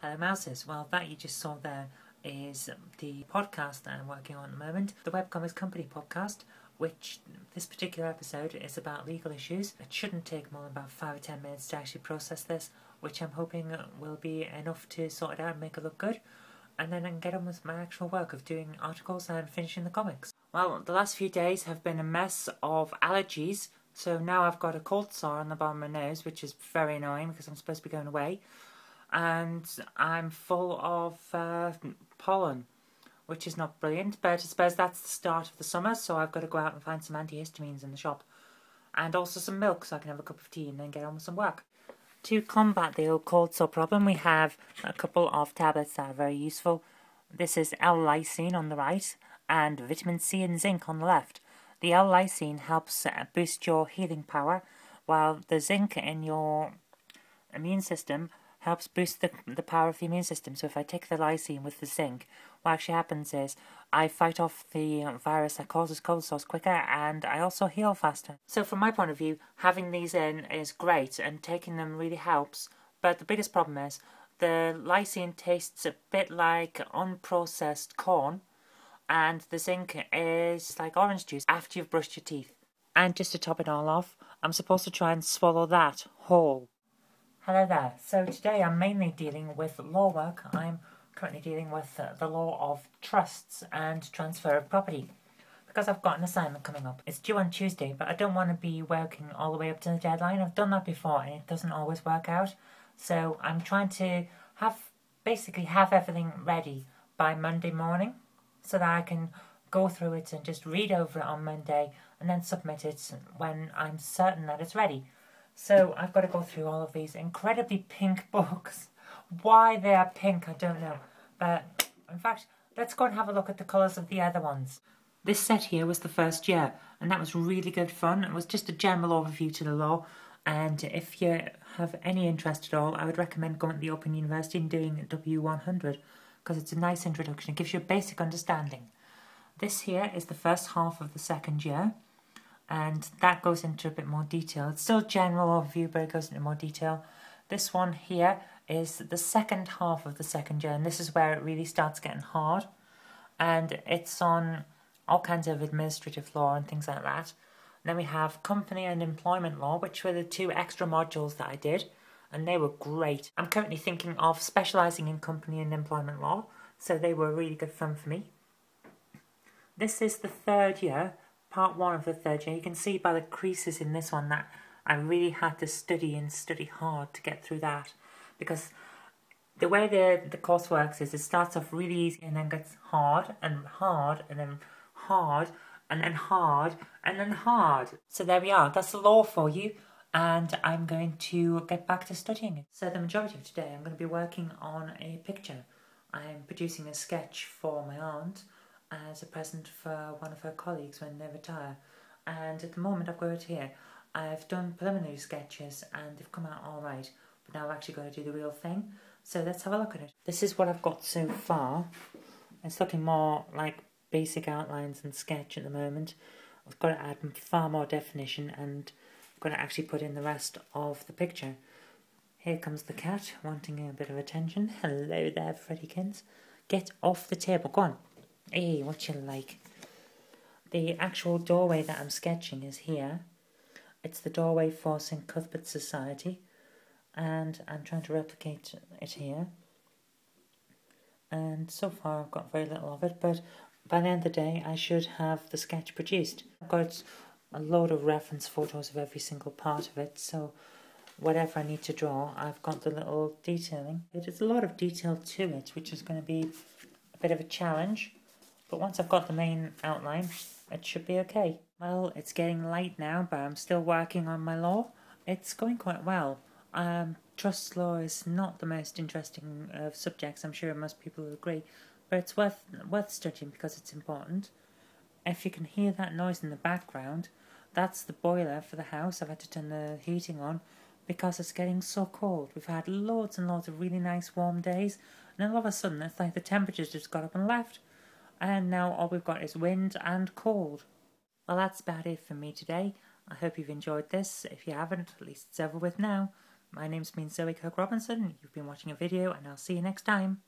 Hello Mouses. Well, that you just saw there is the podcast that I'm working on at the moment. The Webcommerce Company podcast, which this particular episode is about legal issues. It shouldn't take more than about 5 or 10 minutes to actually process this, which I'm hoping will be enough to sort it out and make it look good. And then I can get on with my actual work of doing articles and finishing the comics. Well, the last few days have been a mess of allergies. So now I've got a cold sore on the bottom of my nose, which is very annoying because I'm supposed to be going away. And I'm full of pollen, which is not brilliant, but I suppose that's the start of the summer, so I've got to go out and find some antihistamines in the shop. And also some milk so I can have a cup of tea and then get on with some work. To combat the old cold sore problem, we have a couple of tablets that are very useful. This is L-lysine on the right and vitamin C and zinc on the left. The L-lysine helps boost your healing power, while the zinc in your immune system helps boost the power of the immune system. So if I take the lysine with the zinc, what actually happens is I fight off the virus that causes cold sores quicker, and I also heal faster. So from my point of view, having these in is great and taking them really helps. But the biggest problem is the lysine tastes a bit like unprocessed corn, and the zinc is like orange juice after you've brushed your teeth. And just to top it all off, I'm supposed to try and swallow that whole. Hello there. So today I'm mainly dealing with law work. I'm currently dealing with the law of trusts and transfer of property, because I've got an assignment coming up. It's due on Tuesday, but I don't want to be working all the way up to the deadline. I've done that before and it doesn't always work out. So I'm trying to basically have everything ready by Monday morning so that I can go through it and just read over it on Monday and then submit it when I'm certain that it's ready. So I've got to go through all of these incredibly pink books. Why they are pink, I don't know. But in fact, let's go and have a look at the colours of the other ones. This set here was the first year, and that was really good fun. It was just a general overview to the law. And if you have any interest at all, I would recommend going to the Open University and doing W100, because it's a nice introduction. It gives you a basic understanding. This here is the first half of the second year, and that goes into a bit more detail. It's still general overview, but it goes into more detail. This one here is the second half of the second year, and this is where it really starts getting hard. And it's on all kinds of administrative law and things like that. And then we have company and employment law, which were the 2 extra modules that I did, and they were great. I'm currently thinking of specialising in company and employment law, so they were really good fun for me. This is the third year, part 1 of the third year. You can see by the creases in this one that I really had to study and study hard to get through that, because the way the course works is it starts off really easy and then gets hard and hard and then hard and then hard and then hard. So there we are, that's the law for you, and I'm going to get back to studying it. So the majority of today I'm going to be working on a picture. I'm producing a sketch for my aunt as a present for one of her colleagues when they retire, and at the moment I've got it here. I've done preliminary sketches and they've come out alright, but now I've actually got to do the real thing. So let's have a look at it. This is what I've got so far. It's looking more like basic outlines and sketch at the moment. I've got to add far more definition, and I've got to actually put in the rest of the picture. Here comes the cat wanting a bit of attention. Hello there, Freddykins. Get off the table, go on. Hey, what you like? The actual doorway that I'm sketching is here. It's the doorway for St. Cuthbert's Society, and I'm trying to replicate it here. And so far I've got very little of it, but by the end of the day I should have the sketch produced. I've got a load of reference photos of every single part of it, so whatever I need to draw, I've got the little detailing. There's a lot of detail to it, which is going to be a bit of a challenge. But once I've got the main outline, it should be okay. Well, it's getting late now, but I'm still working on my law. It's going quite well. Trust law is not the most interesting of subjects, I'm sure most people will agree, but it's worth studying because it's important. If you can hear that noise in the background, that's the boiler for the house. I've had to turn the heating on because it's getting so cold. We've had loads and loads of really nice warm days, and then all of a sudden it's like the temperature's just got up and left. And now all we've got is wind and cold. Well, that's about it for me today. I hope you've enjoyed this. If you haven't, at least it's over with now. My name's been Zoe Kirk-Robinson. You've been watching a video, and I'll see you next time.